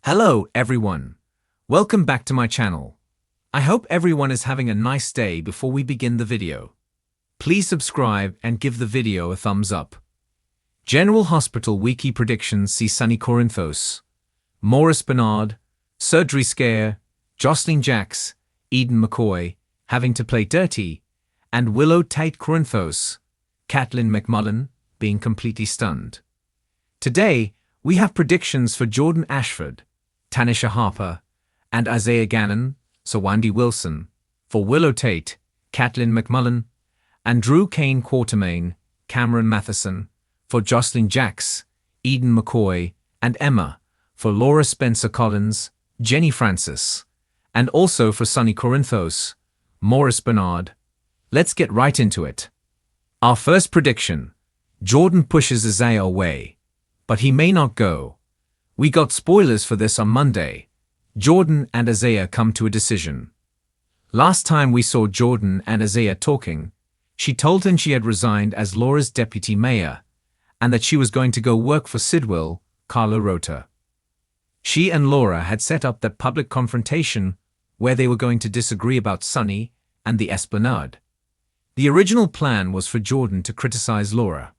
Hello everyone. Welcome back to my channel. I hope everyone is having a nice day before we begin the video. Please subscribe and give the video a thumbs up. General Hospital Weekly Predictions see Sonny Corinthos, Maurice Bernard, Surgery Scare, Jocelyn Jacks, Eden McCoy, having to play dirty, and Willow Tate Corinthos, Caitlin McMullen, being completely stunned. Today, we have predictions for Jordan Ashford, Tanisha Harper, and Isaiah Gannon, Sawandi Wilson, for Willow Tate, Caitlin McMullen, and Drew Kane Quartermain, Cameron Matheson, for Jocelyn Jacks, Eden McCoy, and Emma, for Laura Spencer Collins, Jenny Francis, and also for Sonny Corinthos, Maurice Bernard. Let's get right into it. Our first prediction: Jordan pushes Isaiah away, but he may not go. We got spoilers for this on Monday. Jordan and Isaiah come to a decision. Last time we saw Jordan and Isaiah talking, she told him she had resigned as Laura's deputy mayor, and that she was going to go work for Sidwell, Carlo wrote her. She and Laura had set up that public confrontation where they were going to disagree about Sonny and the Esplanade. The original plan was for Jordan to criticize Laura,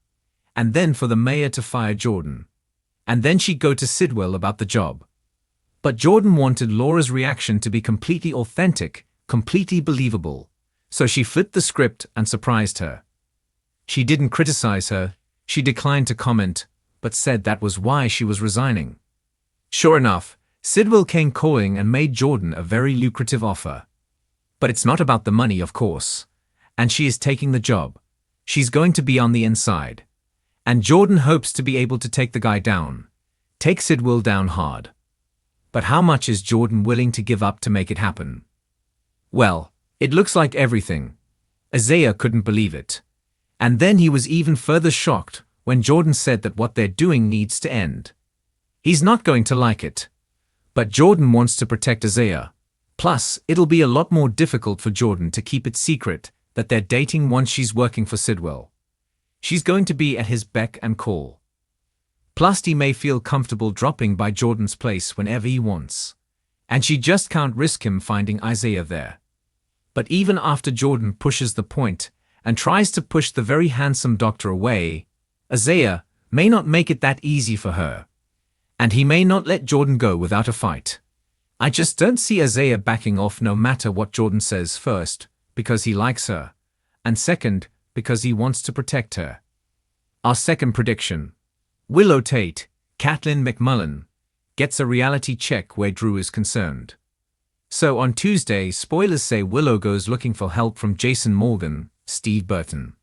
and then for the mayor to fire Jordan, and then she'd go to Sidwell about the job. But Jordan wanted Laura's reaction to be completely authentic, completely believable, so she flipped the script and surprised her. She didn't criticize her, she declined to comment, but said that was why she was resigning. Sure enough, Sidwell came calling and made Jordan a very lucrative offer. But it's not about the money, of course, and she is taking the job. She's going to be on the inside. And Jordan hopes to be able to take the guy down, take Sidwell down hard. But how much is Jordan willing to give up to make it happen? Well, it looks like everything. Isaiah couldn't believe it. And then he was even further shocked when Jordan said that what they're doing needs to end. He's not going to like it. But Jordan wants to protect Isaiah. Plus, it'll be a lot more difficult for Jordan to keep it secret that they're dating once she's working for Sidwell. She's going to be at his beck and call. Plus, he may feel comfortable dropping by Jordan's place whenever he wants. And she just can't risk him finding Isaiah there. But even after Jordan pushes the point and tries to push the very handsome doctor away, Isaiah may not make it that easy for her. And he may not let Jordan go without a fight. I just don't see Isaiah backing off no matter what Jordan says, first, because he likes her, and second, because he wants to protect her. Our second prediction: Willow Tate, Caitlin McMullen, gets a reality check where Drew is concerned. So on Tuesday, spoilers say Willow goes looking for help from Jason Morgan, Steve Burton.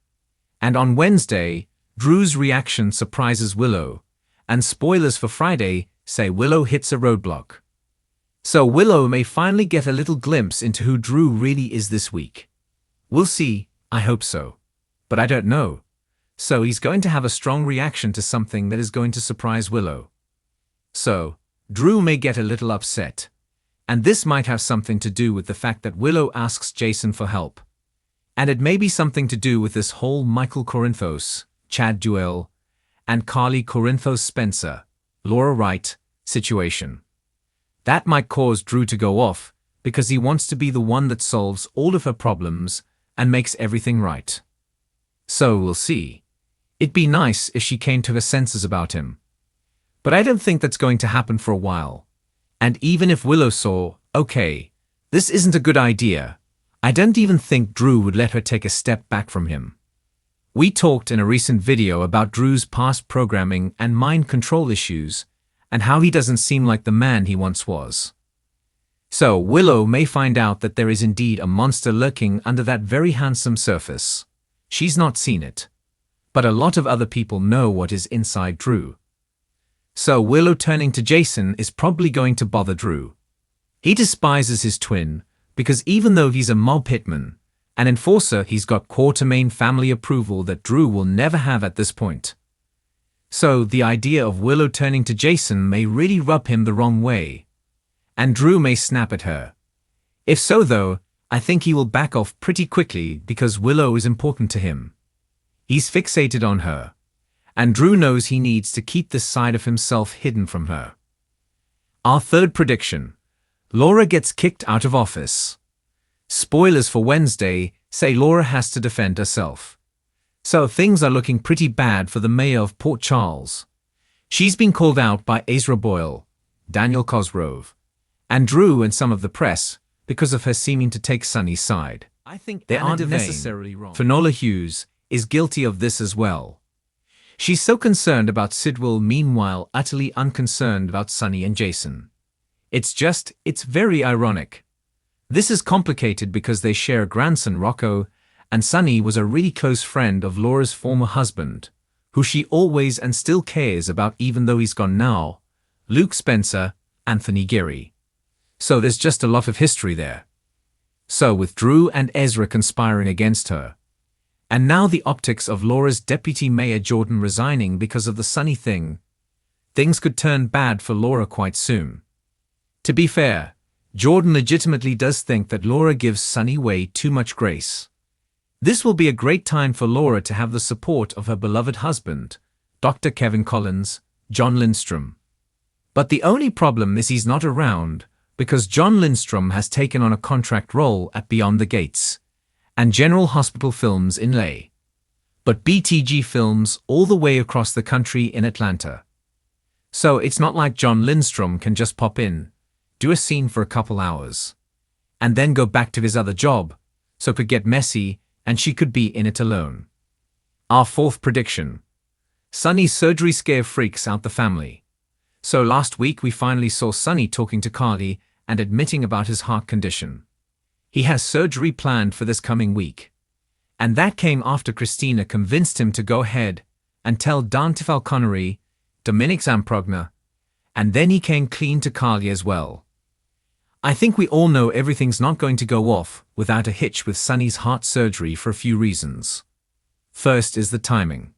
And on Wednesday, Drew's reaction surprises Willow, and spoilers for Friday say Willow hits a roadblock. So Willow may finally get a little glimpse into who Drew really is this week. We'll see, I hope so. But I don't know. So he's going to have a strong reaction to something that is going to surprise Willow. So, Drew may get a little upset. And this might have something to do with the fact that Willow asks Jason for help. And it may be something to do with this whole Michael Corinthos, Chad Duell, and Carly Corinthos Spencer, Laura Wright situation. That might cause Drew to go off because he wants to be the one that solves all of her problems and makes everything right. So we'll see. It'd be nice if she came to her senses about him. But I don't think that's going to happen for a while. And even if Willow saw, okay, this isn't a good idea, I don't even think Drew would let her take a step back from him. We talked in a recent video about Drew's past programming and mind control issues, and how he doesn't seem like the man he once was. So Willow may find out that there is indeed a monster lurking under that very handsome surface. She's not seen it. But a lot of other people know what is inside Drew. So Willow turning to Jason is probably going to bother Drew. He despises his twin, because even though he's a mob hitman, an enforcer, he's got Quartermain family approval that Drew will never have at this point. So the idea of Willow turning to Jason may really rub him the wrong way. And Drew may snap at her. If so though, I think he will back off pretty quickly because Willow is important to him. He's fixated on her. And Drew knows he needs to keep this side of himself hidden from her. Our third prediction. Laura gets kicked out of office. Spoilers for Wednesday say Laura has to defend herself. So things are looking pretty bad for the mayor of Port Charles. She's been called out by Ezra Boyle, Daniel Cosgrove, and Drew and some of the press because of her seeming to take Sunny's side. I think they aren't necessarily wrong. Finola Hughes is guilty of this as well. She's so concerned about Sidwell, meanwhile utterly unconcerned about Sunny and Jason. It's very ironic. This is complicated because they share a grandson, Rocco, and Sunny was a really close friend of Laura's former husband, who she always and still cares about even though he's gone now, Luke Spencer, Anthony Geary. So there's just a lot of history there. So with Drew and Ezra conspiring against her, and now the optics of Laura's deputy mayor Jordan resigning because of the Sunny thing, things could turn bad for Laura quite soon. To be fair, Jordan legitimately does think that Laura gives Sunny way too much grace. This will be a great time for Laura to have the support of her beloved husband, Dr. Kevin Collins, John Lindstrom. But the only problem is he's not around because John Lindstrom has taken on a contract role at Beyond the Gates and General Hospital Films in LA, but BTG Films all the way across the country in Atlanta. So it's not like John Lindstrom can just pop in, do a scene for a couple hours, and then go back to his other job, so it could get messy and she could be in it alone. Our fourth prediction. Sunny's surgery scare freaks out the family. So last week we finally saw Sunny talking to Carly and admitting about his heart condition. He has surgery planned for this coming week. And that came after Christina convinced him to go ahead and tell Dante Falconeri, Dominic Zamprogna, and then he came clean to Carly as well. I think we all know everything's not going to go off without a hitch with Sunny's heart surgery for a few reasons. First is the timing.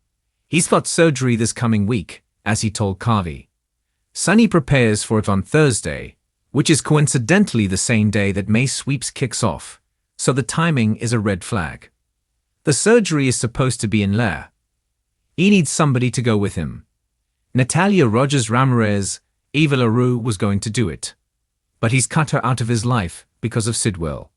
He's got surgery this coming week, as he told Carly. Sunny prepares for it on Thursday, which is coincidentally the same day that May Sweeps kicks off, so the timing is a red flag. The surgery is supposed to be in Lair. He needs somebody to go with him. Natalia Rogers Ramirez, Eva LaRue was going to do it, but he's cut her out of his life because of Sidwell.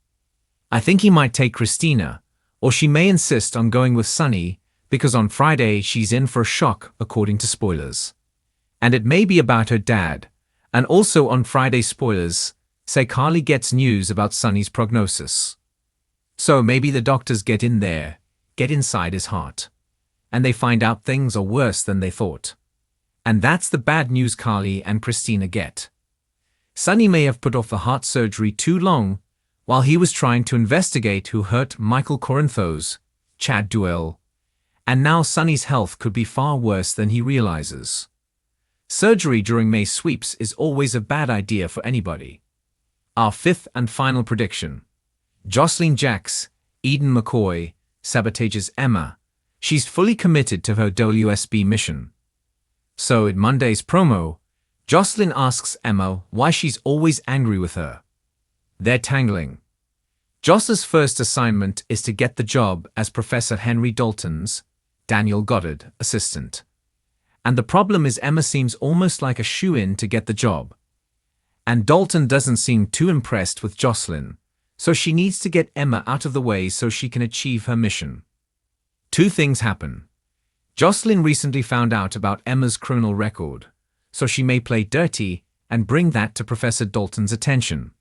I think he might take Christina, or she may insist on going with Sunny because on Friday she's in for a shock according to spoilers. And it may be about her dad, and also on Friday spoilers say Carly gets news about Sunny's prognosis. So maybe the doctors get in there, get inside his heart, and they find out things are worse than they thought. And that's the bad news Carly and Christina get. Sunny may have put off the heart surgery too long while he was trying to investigate who hurt Michael Corinthos, Chad Duell, and now Sunny's health could be far worse than he realizes. Surgery during May Sweeps is always a bad idea for anybody. Our fifth and final prediction. Jocelyn Jacks, Eden McCoy, sabotages Emma. She's fully committed to her WSB mission. So in Monday's promo, Jocelyn asks Emma why she's always angry with her. They're tangling. Joss's first assignment is to get the job as Professor Henry Dalton's, Daniel Goddard, assistant. And the problem is Emma seems almost like a shoo-in to get the job. And Dalton doesn't seem too impressed with Jocelyn, so she needs to get Emma out of the way so she can achieve her mission. Two things happen. Jocelyn recently found out about Emma's criminal record, so she may play dirty and bring that to Professor Dalton's attention.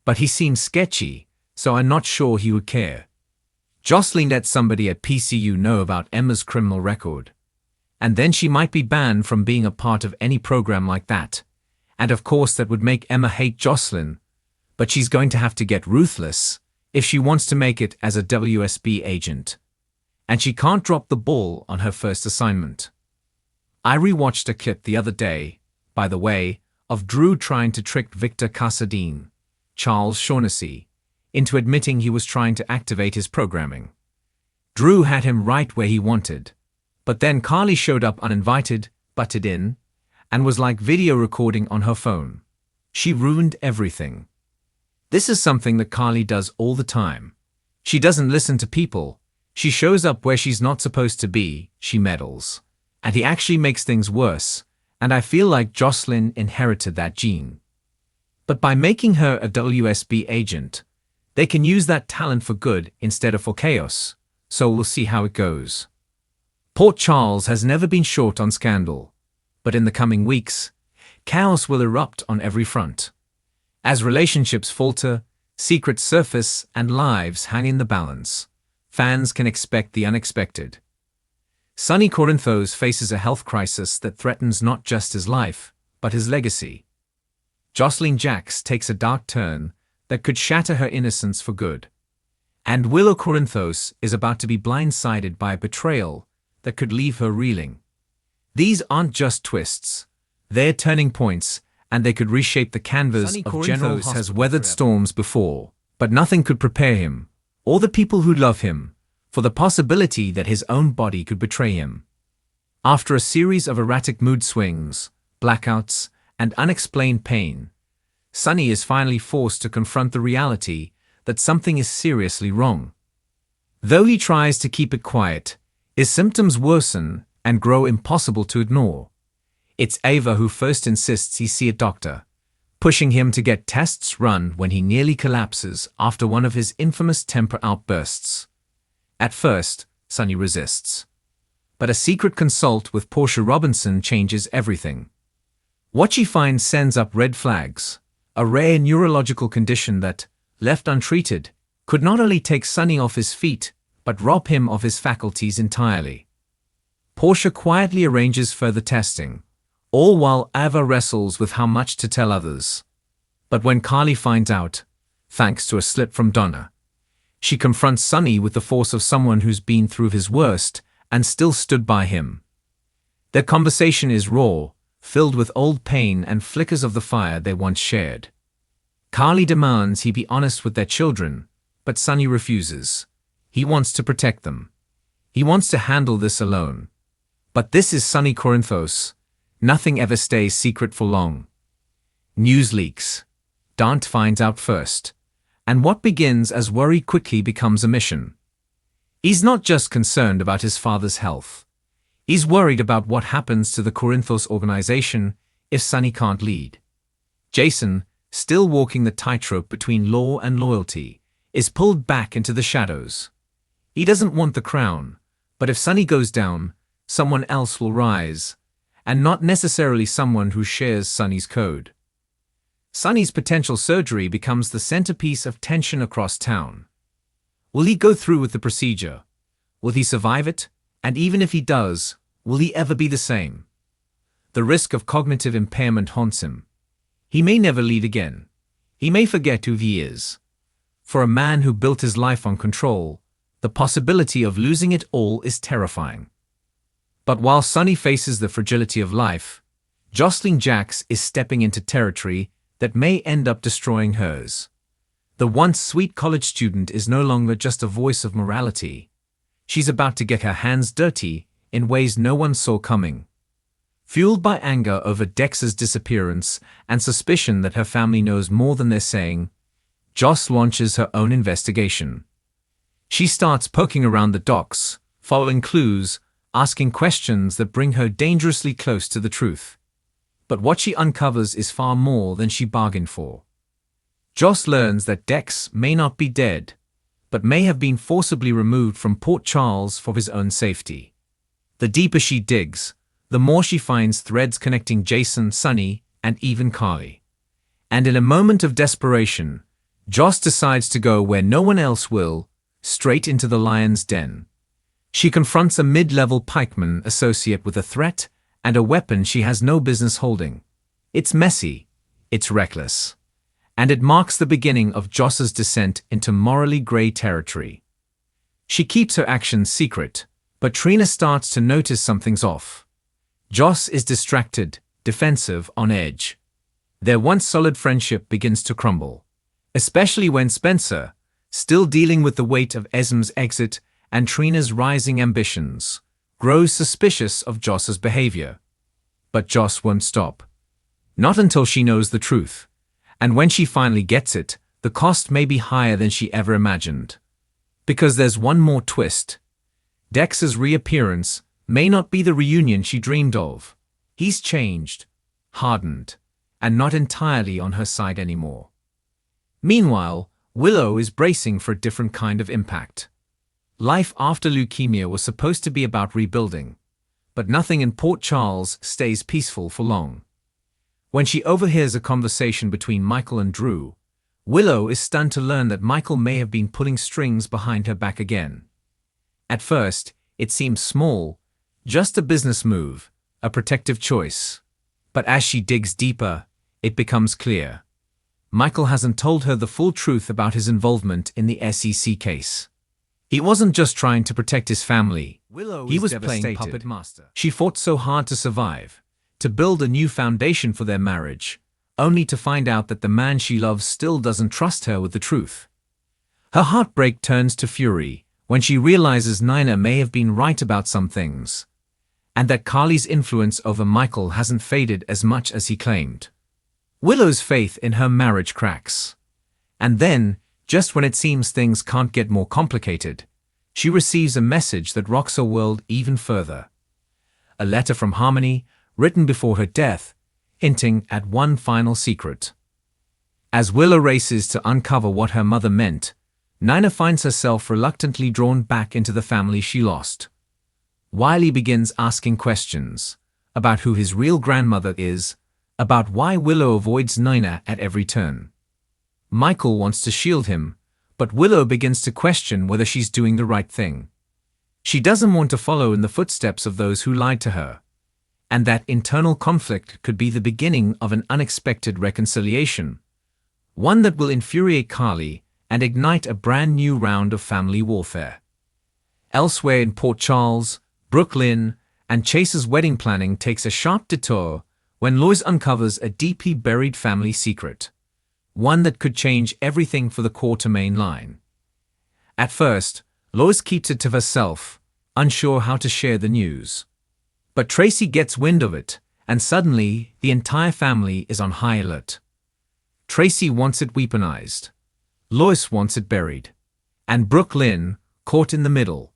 But he seems sketchy, so I'm not sure he would care. Jocelyn let somebody at PCU know about Emma's criminal record, and then she might be banned from being a part of any program like that. And of course that would make Emma hate Jocelyn, but she's going to have to get ruthless if she wants to make it as a WSB agent. And she can't drop the ball on her first assignment. I rewatched a clip the other day, by the way, of Drew trying to trick Victor Casadine, Charles Shaughnessy, into admitting he was trying to activate his programming. Drew had him right where he wanted, but then Carly showed up uninvited, butted in, and was like video recording on her phone. She ruined everything. This is something that Carly does all the time. She doesn't listen to people. She shows up where she's not supposed to be, she meddles. And he actually makes things worse, and I feel like Jocelyn inherited that gene. But by making her a WSB agent, they can use that talent for good instead of for chaos, so we'll see how it goes. Port Charles has never been short on scandal, but in the coming weeks, chaos will erupt on every front. As relationships falter, secrets surface, and lives hang in the balance, fans can expect the unexpected. Sonny Corinthos faces a health crisis that threatens not just his life, but his legacy. Jocelyn Jacks takes a dark turn that could shatter her innocence for good. And Willow Corinthos is about to be blindsided by a betrayal that could leave her reeling. These aren't just twists, they're turning points, and they could reshape the canvas Sonny of Corinthos General has Hospital weathered forever. storms before, but nothing could prepare him, or the people who love him, for the possibility that his own body could betray him. After a series of erratic mood swings, blackouts, and unexplained pain, Sonny is finally forced to confront the reality that something is seriously wrong. Though he tries to keep it quiet, his symptoms worsen and grow impossible to ignore. It's Ava who first insists he see a doctor, pushing him to get tests run when he nearly collapses after one of his infamous temper outbursts. At first, Sonny resists. But a secret consult with Portia Robinson changes everything. What she finds sends up red flags, a rare neurological condition that, left untreated, could not only take Sonny off his feet, but rob him of his faculties entirely. Portia quietly arranges further testing, all while Ava wrestles with how much to tell others. But when Carly finds out, thanks to a slip from Donna, she confronts Sonny with the force of someone who's been through his worst and still stood by him. Their conversation is raw, filled with old pain and flickers of the fire they once shared. Carly demands he be honest with their children, but Sonny refuses. He wants to protect them. He wants to handle this alone. But this is Sonny Corinthos. Nothing ever stays secret for long. News leaks. Dante finds out first. And what begins as worry quickly becomes a mission. He's not just concerned about his father's health. He's worried about what happens to the Corinthos organization if Sonny can't lead. Jason, still walking the tightrope between law and loyalty, is pulled back into the shadows. He doesn't want the crown, but if Sonny goes down, someone else will rise, and not necessarily someone who shares Sonny's code. Sonny's potential surgery becomes the centerpiece of tension across town. Will he go through with the procedure? Will he survive it? And even if he does, will he ever be the same? The risk of cognitive impairment haunts him. He may never lead again. He may forget who he is. For a man who built his life on control, the possibility of losing it all is terrifying. But while Sonny faces the fragility of life, Jocelyn Jacks is stepping into territory that may end up destroying hers. The once sweet college student is no longer just a voice of morality. She's about to get her hands dirty in ways no one saw coming. Fueled by anger over Dex's disappearance and suspicion that her family knows more than they're saying, Joss launches her own investigation. She starts poking around the docks, following clues, asking questions that bring her dangerously close to the truth. But what she uncovers is far more than she bargained for. Joss learns that Dex may not be dead, but may have been forcibly removed from Port Charles for his own safety. The deeper she digs, the more she finds threads connecting Jason, Sonny, and even Carly. And in a moment of desperation, Joss decides to go where no one else will, straight into the lion's den. She confronts a mid-level pikeman associate with a threat and a weapon she has no business holding. It's messy, it's reckless, and it marks the beginning of Joss's descent into morally grey territory. She keeps her actions secret, but Trina starts to notice something's off. Joss is distracted, defensive, on edge. Their once solid friendship begins to crumble, especially when Spencer, still dealing with the weight of Esm's exit and Trina's rising ambitions, grows suspicious of Joss's behavior. But Joss won't stop. Not until she knows the truth. And when she finally gets it, the cost may be higher than she ever imagined. Because there's one more twist. Dex's reappearance may not be the reunion she dreamed of. He's changed, hardened, and not entirely on her side anymore. Meanwhile, Willow is bracing for a different kind of impact. Life after leukemia was supposed to be about rebuilding, but nothing in Port Charles stays peaceful for long. When she overhears a conversation between Michael and Drew, Willow is stunned to learn that Michael may have been pulling strings behind her back again. At first, it seems small, just a business move, a protective choice. But as she digs deeper, it becomes clear. Michael hasn't told her the full truth about his involvement in the SEC case. He wasn't just trying to protect his family. He was playing puppet master. She fought so hard to survive, to build a new foundation for their marriage, only to find out that the man she loves still doesn't trust her with the truth. Her heartbreak turns to fury when she realizes Nina may have been right about some things, and that Carly's influence over Michael hasn't faded as much as he claimed. Willow's faith in her marriage cracks. And then, just when it seems things can't get more complicated, she receives a message that rocks her world even further. A letter from Harmony, written before her death, hinting at one final secret. As Willow races to uncover what her mother meant, Nina finds herself reluctantly drawn back into the family she lost. Wiley begins asking questions about who his real grandmother is, about why Willow avoids Nina at every turn. Michael wants to shield him, but Willow begins to question whether she's doing the right thing. She doesn't want to follow in the footsteps of those who lied to her, and that internal conflict could be the beginning of an unexpected reconciliation, one that will infuriate Carly and ignite a brand new round of family warfare. Elsewhere in Port Charles, Brooklyn, and Chase's wedding planning takes a sharp detour when Lois uncovers a deeply buried family secret, one that could change everything for the Quartermain line. At first, Lois keeps it to herself, unsure how to share the news. But Tracy gets wind of it, and suddenly the entire family is on high alert. Tracy wants it weaponized. Lois wants it buried. And Brooklyn, caught in the middle,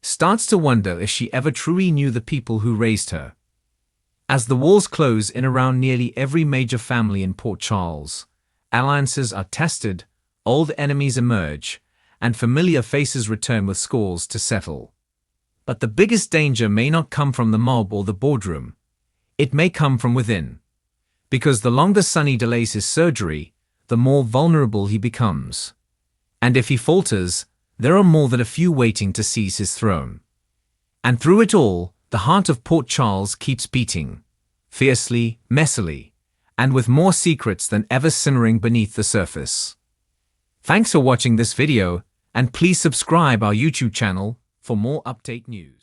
starts to wonder if she ever truly knew the people who raised her. As the walls close in around nearly every major family in Port Charles, alliances are tested, old enemies emerge, and familiar faces return with scores to settle. But the biggest danger may not come from the mob or the boardroom. It may come from within. Because the longer Sonny delays his surgery, the more vulnerable he becomes. And if he falters, there are more than a few waiting to seize his throne. And through it all, the heart of Port Charles keeps beating, fiercely, messily, and with more secrets than ever simmering beneath the surface. Thanks for watching this video, and please subscribe our YouTube channel for more update news.